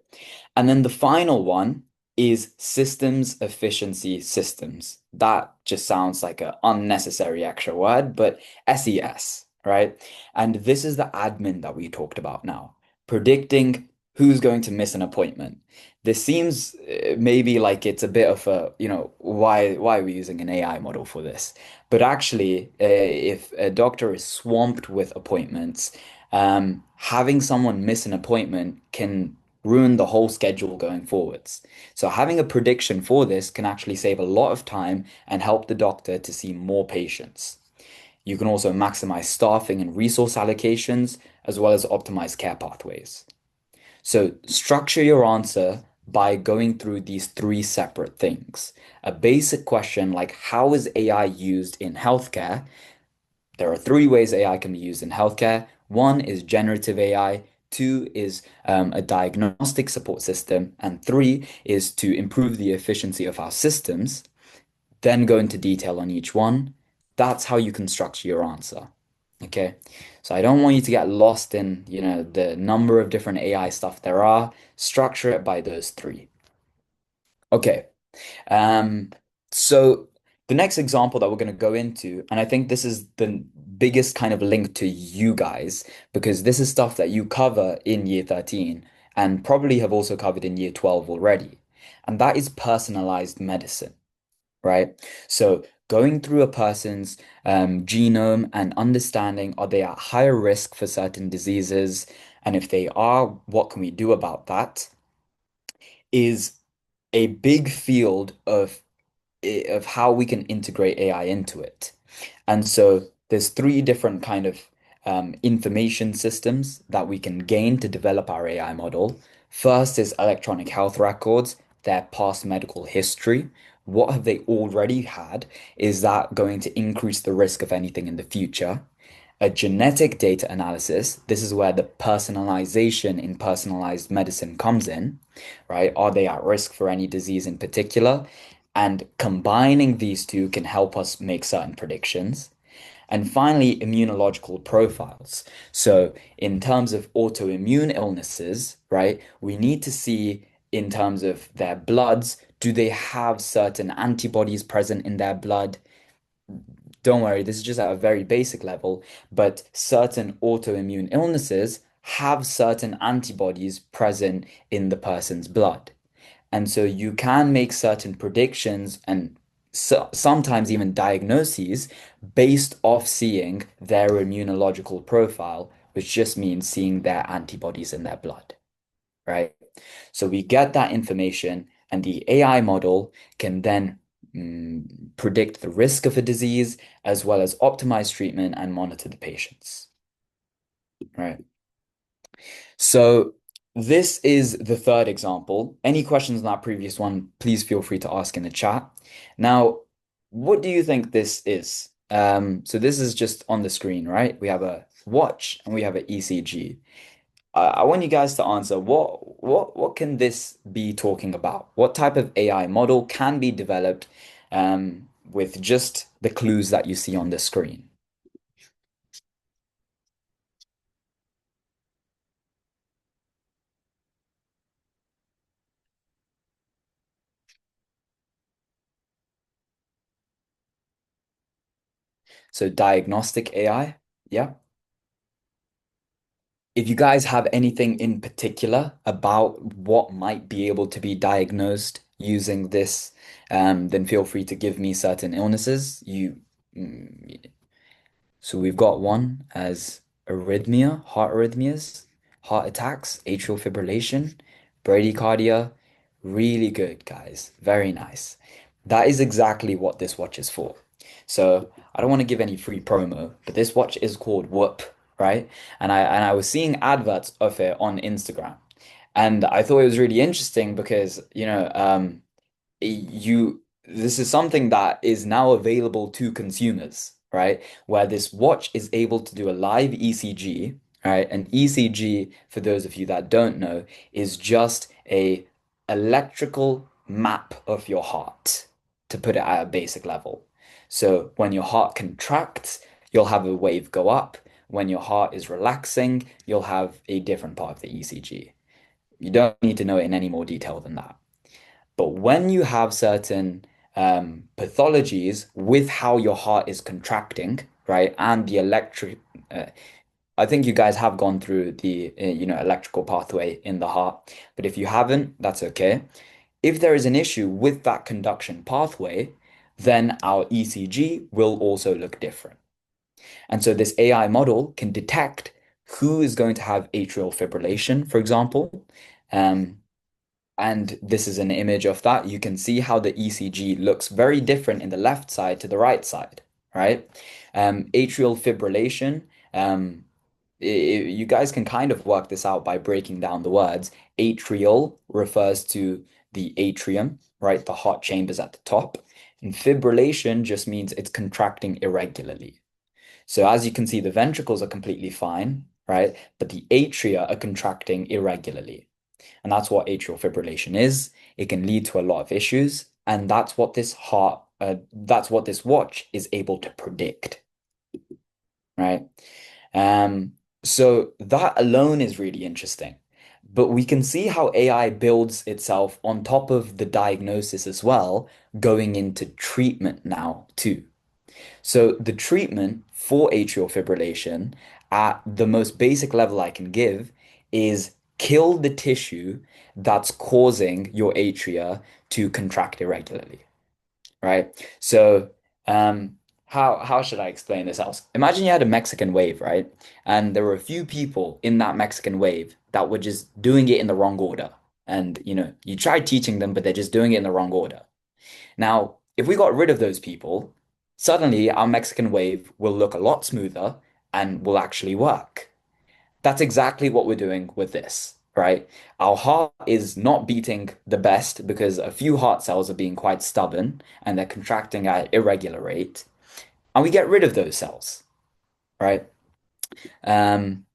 A: And then the final one is systems efficiency systems. That just sounds like an unnecessary extra word, but SES, right? And this is the admin that we talked about now, predicting who's going to miss an appointment. This seems maybe like it's a bit of a, why are we using an AI model for this? But actually, if a doctor is swamped with appointments, having someone miss an appointment can ruin the whole schedule going forwards. So having a prediction for this can actually save a lot of time and help the doctor to see more patients. You can also maximize staffing and resource allocations, as well as optimize care pathways. So structure your answer by going through these three separate things. A basic question like how is AI used in healthcare? There are three ways AI can be used in healthcare. One is generative AI, two is a diagnostic support system, and three is to improve the efficiency of our systems. Then go into detail on each one. That's how you construct your answer. Okay. So I don't want you to get lost in, the number of different AI stuff there are. Structure it by those three. Okay. Um, so the next example that we're going to go into, and I think this is the biggest kind of link to you guys, because this is stuff that you cover in year 13 and probably have also covered in year 12 already. And that is personalized medicine, right? So going through a person's genome and understanding, are they at higher risk for certain diseases? And if they are, what can we do about that? Is a big field of how we can integrate AI into it. And so there's three different kind of information systems that we can gain to develop our AI model. First is electronic health records, their past medical history. What have they already had? Is that going to increase the risk of anything in the future? A genetic data analysis, this is where the personalization in personalized medicine comes in, right? Are they at risk for any disease in particular? And combining these two can help us make certain predictions. And finally, immunological profiles. So, in terms of autoimmune illnesses, right, we need to see in terms of their bloods, do they have certain antibodies present in their blood? Don't worry, this is just at a very basic level, but certain autoimmune illnesses have certain antibodies present in the person's blood. And so you can make certain predictions and sometimes even diagnoses based off seeing their immunological profile, which just means seeing their antibodies in their blood, right? So we get that information, and the AI model can then predict the risk of a disease as well as optimize treatment and monitor the patients, right? So this is the third example. Any questions on that previous one, please feel free to ask in the chat. Now, what do you think this is? So this is just on the screen, right? We have a watch and we have an ECG. I want you guys to answer what can this be talking about? What type of AI model can be developed with just the clues that you see on the screen? So diagnostic AI, yeah. If you guys have anything in particular about what might be able to be diagnosed using this, then feel free to give me certain illnesses. Mm, so we've got one as arrhythmia, heart arrhythmias, heart attacks, atrial fibrillation, bradycardia. Really good, guys. Very nice. That is exactly what this watch is for. So I don't want to give any free promo, but this watch is called Whoop, right? And I was seeing adverts of it on Instagram. And I thought it was really interesting because, you this is something that is now available to consumers, right? Where this watch is able to do a live ECG, right? An ECG, for those of you that don't know, is just a electrical map of your heart, to put it at a basic level. So when your heart contracts, you'll have a wave go up. When your heart is relaxing, you'll have a different part of the ECG. You don't need to know it in any more detail than that. But when you have certain pathologies with how your heart is contracting, right, and the electric, uh, I think you guys have gone through the electrical pathway in the heart, but if you haven't, that's okay. If there is an issue with that conduction pathway, then our ECG will also look different. And so this AI model can detect who is going to have atrial fibrillation, for example. Um, and this is an image of that. You can see how the ECG looks very different in the left side to the right side, right? Atrial fibrillation, you guys can kind of work this out by breaking down the words. Atrial refers to the atrium, right? The heart chambers at the top. And fibrillation just means it's contracting irregularly. So as you can see, the ventricles are completely fine, right? But the atria are contracting irregularly. And that's what atrial fibrillation is. It can lead to a lot of issues, and that's what this watch is able to predict, right? Um, so that alone is really interesting. But we can see how AI builds itself on top of the diagnosis as well, going into treatment now too. So the treatment for atrial fibrillation at the most basic level I can give is kill the tissue that's causing your atria to contract irregularly, right? So, how should I explain this else? Imagine you had a Mexican wave, right? And there were a few people in that Mexican wave that were just doing it in the wrong order. And you tried teaching them, but they're just doing it in the wrong order. Now, if we got rid of those people, suddenly our Mexican wave will look a lot smoother and will actually work. That's exactly what we're doing with this, right? Our heart is not beating the best because a few heart cells are being quite stubborn and they're contracting at irregular rate, and we get rid of those cells, right? Um,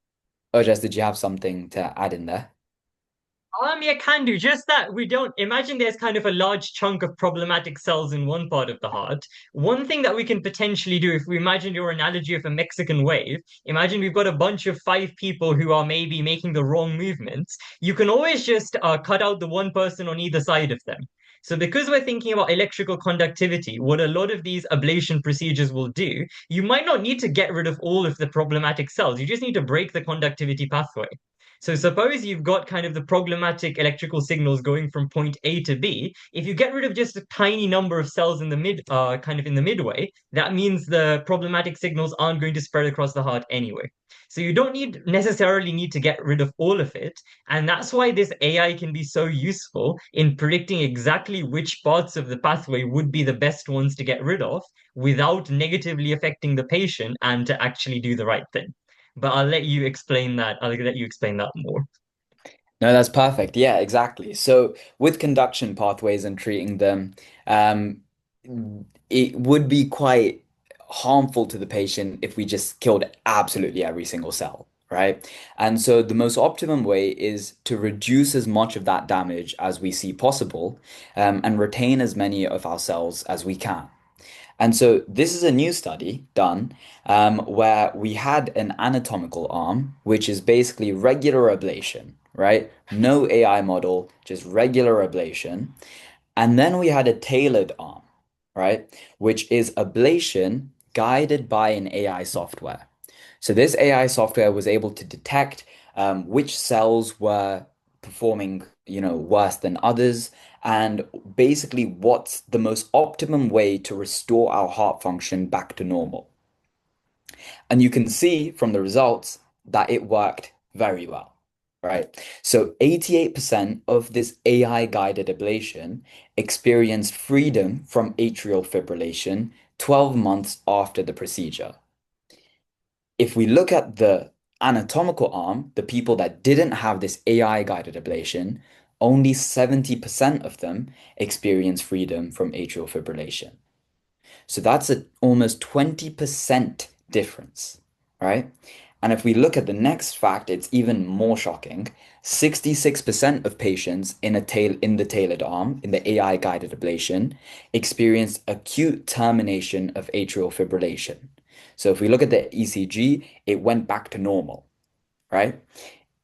A: Ojas, did you have something to add in there?
B: Yeah, can do. Just that we don't imagine there's kind of a large chunk of problematic cells in one part of the heart. One thing that we can potentially do, if we imagine your analogy of a Mexican wave, imagine we've got a bunch of five people who are maybe making the wrong movements. You can always just cut out the one person on either side of them. So, because we're thinking about electrical conductivity, what a lot of these ablation procedures will do, you might not need to get rid of all of the problematic cells. You just need to break the conductivity pathway. So suppose you've got kind of the problematic electrical signals going from point A to B. If you get rid of just a tiny number of cells in the kind of in the midway, that means the problematic signals aren't going to spread across the heart anyway. So you don't necessarily need to get rid of all of it. And that's why this AI can be so useful in predicting exactly which parts of the pathway would be the best ones to get rid of without negatively affecting the patient and to actually do the right thing. But I'll let you explain that. I'll let you explain that more.
A: No, that's perfect. Yeah, exactly. So with conduction pathways and treating them, um, it would be quite harmful to the patient if we just killed absolutely every single cell, right? And so the most optimum way is to reduce as much of that damage as we see possible, and retain as many of our cells as we can. And so this is a new study done where we had an anatomical arm, which is basically regular ablation, right? No AI model, just regular ablation. And then we had a tailored arm, right? Which is ablation guided by an AI software. So this AI software was able to detect which cells were performing, worse than others, and basically what's the most optimum way to restore our heart function back to normal. And you can see from the results that it worked very well, right? So 88% of this AI guided ablation experienced freedom from atrial fibrillation 12 months after the procedure. If we look at the anatomical arm, the people that didn't have this AI guided ablation, only 70% of them experience freedom from atrial fibrillation. So that's an almost 20% difference, right? And if we look at the next fact, it's even more shocking. 66% of patients in the tailored arm, in the AI guided ablation, experienced acute termination of atrial fibrillation. So if we look at the ECG, it went back to normal, right?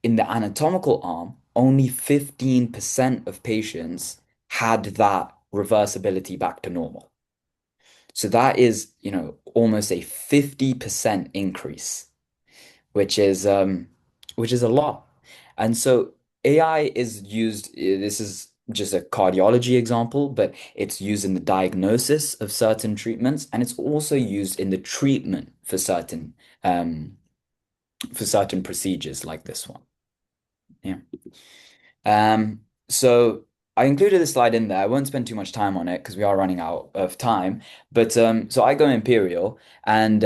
A: In the anatomical arm, only 15% of patients had that reversibility back to normal. So that is, almost a 50% increase, which is a lot. And so AI is used, this is just a cardiology example, but it's used in the diagnosis of certain treatments, and it's also used in the treatment um, for certain procedures like this one. Yeah. So I included a slide in there. I won't spend too much time on it because we are running out of time. But so I go Imperial, and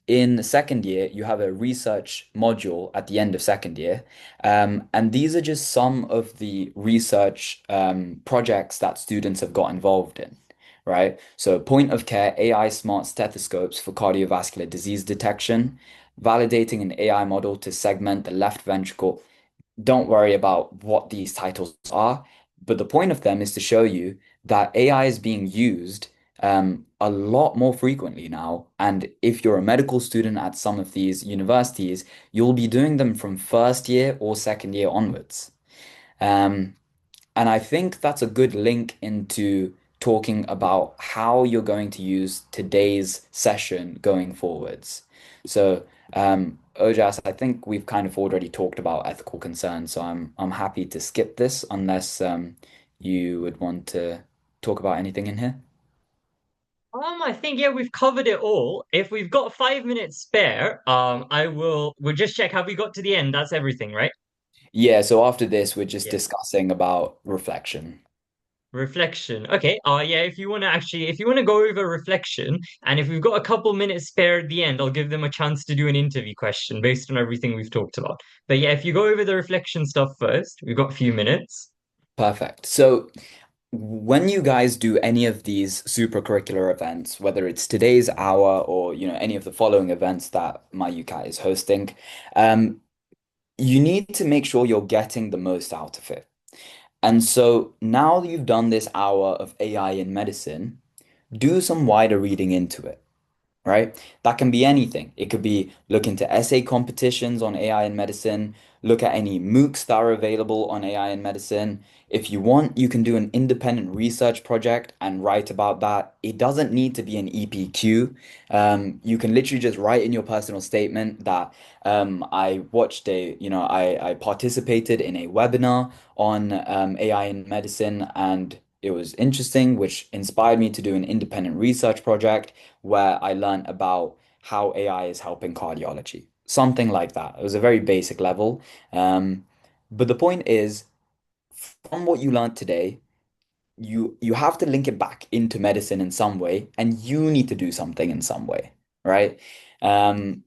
A: in the second year, you have a research module at the end of second year. And these are just some of the research projects that students have got involved in. Right. So point of care AI smart stethoscopes for cardiovascular disease detection, validating an AI model to segment the left ventricle. Don't worry about what these titles are, but the point of them is to show you that AI is being used a lot more frequently now. And if you're a medical student at some of these universities, you'll be doing them from first year or second year onwards. Um, and I think that's a good link into talking about how you're going to use today's session going forwards. So, Ojas, I think we've kind of already talked about ethical concerns, so I'm happy to skip this unless you would want to talk about anything in here.
B: I think yeah, we've covered it all. If we've got 5 minutes spare, we'll just check, have we got to the end? That's everything, right?
A: Yeah, so after this, we're just
B: Yeah.
A: discussing about reflection.
B: Reflection. Okay. Yeah, if you want to go over reflection, and if we've got a couple minutes spare at the end, I'll give them a chance to do an interview question based on everything we've talked about. But yeah, if you go over the reflection stuff first, we've got a few minutes.
A: Perfect. So when you guys do any of these supercurricular events, whether it's today's hour or any of the following events that my UCAT is hosting, um, you need to make sure you're getting the most out of it. And so now that you've done this hour of AI in medicine, do some wider reading into it, right? That can be anything. It could be look into essay competitions on AI in medicine, look at any MOOCs that are available on AI in medicine. If you want, you can do an independent research project and write about that. It doesn't need to be an EPQ. You can literally just write in your personal statement that I participated in a webinar on AI in medicine and it was interesting, which inspired me to do an independent research project where I learned about how AI is helping cardiology. Something like that. It was a very basic level. Um, but the point is, from what you learned today, you have to link it back into medicine in some way, and you need to do something in some way, right? Um,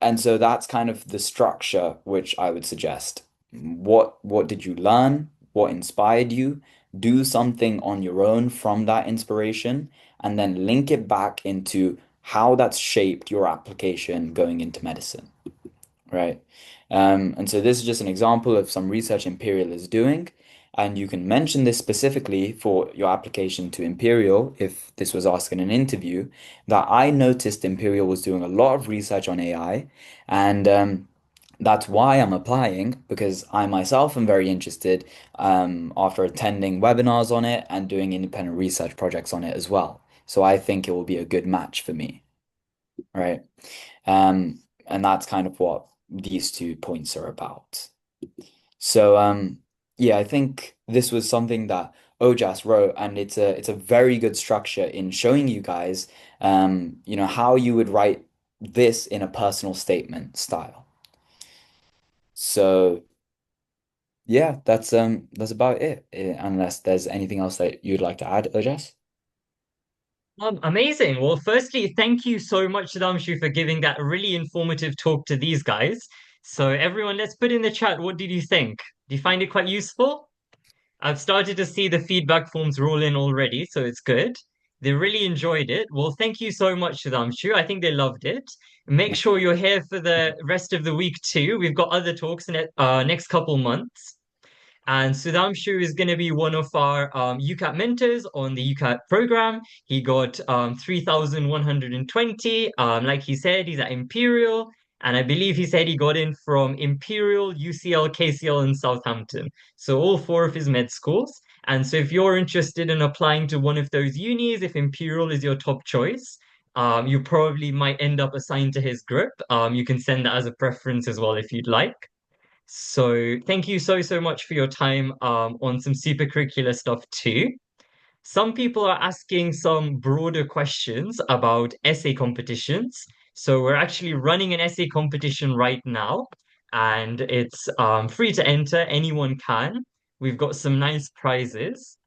A: and so that's kind of the structure which I would suggest. What did you learn? What inspired you? Do something on your own from that inspiration, and then link it back into how that's shaped your application going into medicine, right? And so this is just an example of some research Imperial is doing, and you can mention this specifically for your application to Imperial if this was asked in an interview, that I noticed Imperial was doing a lot of research on AI, and that's why I'm applying because I myself am very interested after attending webinars on it and doing independent research projects on it as well. So I think it will be a good match for me, right? And that's kind of what these 2 points are about. So yeah, I think this was something that Ojas wrote, and it's a very good structure in showing you guys how you would write this in a personal statement style. So yeah, that's about it. Unless there's anything else that you'd like to add, Ojas.
B: Amazing. Well, firstly, thank you so much, Sudhamshu, for giving that really informative talk to these guys. So, everyone, let's put in the chat. What did you think? Do you find it quite useful? I've started to see the feedback forms roll in already, so it's good. They really enjoyed it. Well, thank you so much, Sudhamshu. I think they loved it. Make sure you're here for the rest of the week too. We've got other talks in it next couple months. And Sudhamshu is going to be one of our UCAT mentors on the UCAT program. He got 3,120. Like he said, he's at Imperial. And I believe he said he got in from Imperial, UCL, KCL, and Southampton. So all four of his med schools. And so if you're interested in applying to one of those unis, if Imperial is your top choice, you probably might end up assigned to his group. You can send that as a preference as well if you'd like. So thank you so much for your time on some super curricular stuff too. Some people are asking some broader questions about essay competitions. So we're actually running an essay competition right now, and it's free to enter. Anyone can. We've got some nice prizes.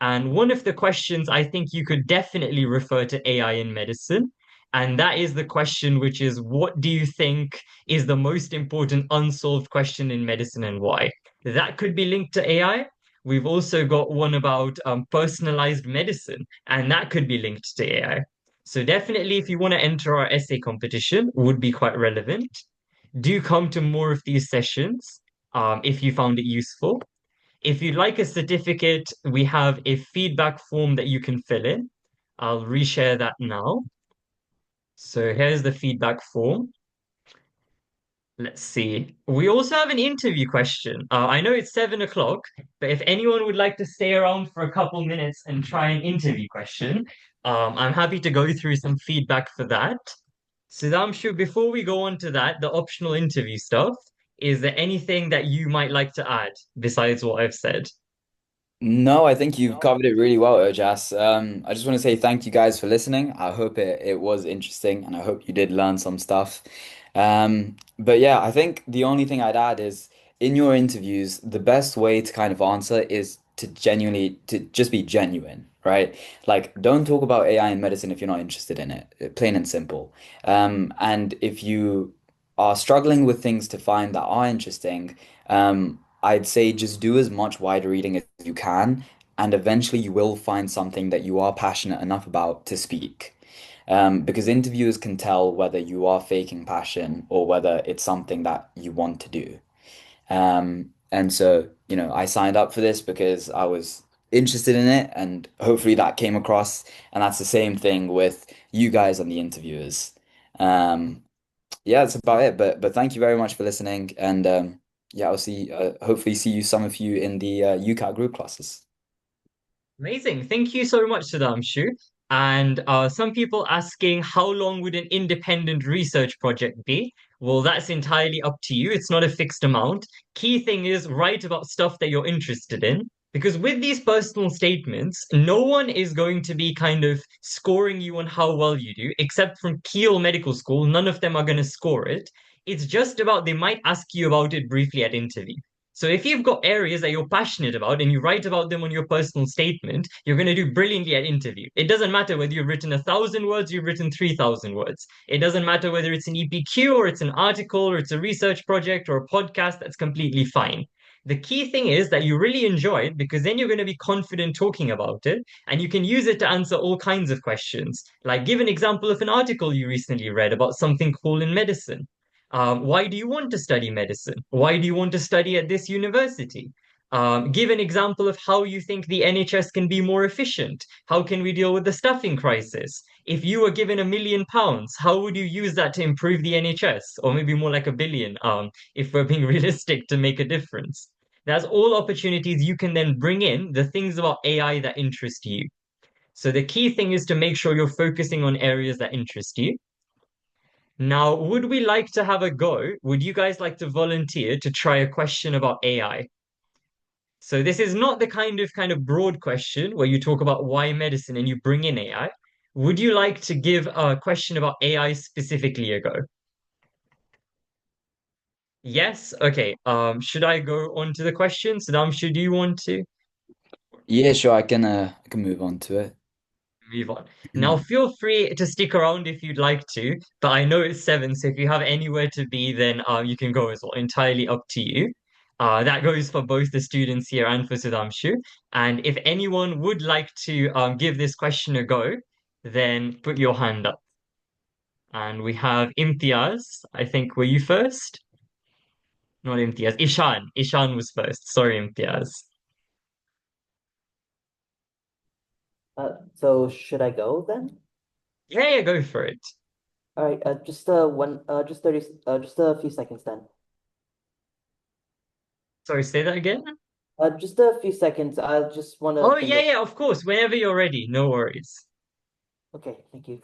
B: And one of the questions I think you could definitely refer to AI in medicine. And that is the question, which is what do you think is the most important unsolved question in medicine and why? That could be linked to AI. We've also got one about personalized medicine, and that could be linked to AI. So definitely, if you want to enter our essay competition, would be quite relevant. Do come to more of these sessions if you found it useful. If you'd like a certificate, we have a feedback form that you can fill in. I'll reshare that now. So here's the feedback form. Let's see. We also have an interview question. I know it's 7 o'clock, but if anyone would like to stay around for a couple minutes and try an interview question, I'm happy to go through some feedback for that. Sudhamshu, before we go on to that, the optional interview stuff, is there anything that you might like to add besides what I've said?
A: No, I think you've covered it really well, Ojas. I just want to say thank you guys for listening. I hope it was interesting and I hope you did learn some stuff. But yeah, I think the only thing I'd add is in your interviews, the best way to kind of answer is to genuinely to just be genuine, right? Like don't talk about AI in medicine if you're not interested in it, plain and simple. And if you are struggling with things to find that are interesting, I'd say just do as much wider reading as you can, and eventually you will find something that you are passionate enough about to speak. Because interviewers can tell whether you are faking passion or whether it's something that you want to do. And so, I signed up for this because I was interested in it, and hopefully that came across. And that's the same thing with you guys and the interviewers. Um, yeah, that's about it. But thank you very much for listening, and yeah, I'll see. Hopefully, see you some of you in the UCAT group classes.
B: Amazing. Thank you so much, Sudhamshu. And some people asking how long would an independent research project be? Well, that's entirely up to you. It's not a fixed amount. Key thing is write about stuff that you're interested in. Because with these personal statements, no one is going to be kind of scoring you on how well you do, except from Kiel Medical School. None of them are going to score it. It's just about they might ask you about it briefly at interview. So if you've got areas that you're passionate about and you write about them on your personal statement, you're going to do brilliantly at interview. It doesn't matter whether you've written 1,000 words, you've written 3,000 words. It doesn't matter whether it's an EPQ or it's an article or it's a research project or a podcast, that's completely fine. The key thing is that you really enjoy it because then you're going to be confident talking about it and you can use it to answer all kinds of questions. Like give an example of an article you recently read about something cool in medicine. Why do you want to study medicine? Why do you want to study at this university? Give an example of how you think the NHS can be more efficient. How can we deal with the staffing crisis? If you were given £1 million, how would you use that to improve the NHS? Or maybe more like 1 billion, if we're being realistic to make a difference. That's all opportunities you can then bring in the things about AI that interest you. So the key thing is to make sure you're focusing on areas that interest you. Now, would we like to have a go? Would you guys like to volunteer to try a question about AI? So this is not the kind of broad question where you talk about why medicine and you bring in AI. Would you like to give a question about AI specifically a go? Yes? Okay. Should I go on to the question? Saddam, should you want to?
A: Yeah, sure. I can move on to it.
B: Move on. Now, feel free to stick around if you'd like to, but I know it's 7, so if you have anywhere to be, then you can go as well. Entirely up to you. That goes for both the students here and for Sudhamshu. And if anyone would like to give this question a go, then put your hand up. And we have Imtiaz. I think, were you first? Not Imtiaz. Ishan. Ishan was first. Sorry, Imtiaz.
E: So should I go then?
B: Yeah, yeah, go for it.
E: All right, just a few seconds then.
B: Sorry, say that again.
E: Just a few seconds. I just want to
B: Oh,
E: think
B: yeah,
E: of.
B: yeah, of course. Whenever you're ready. No worries.
E: Okay, thank you.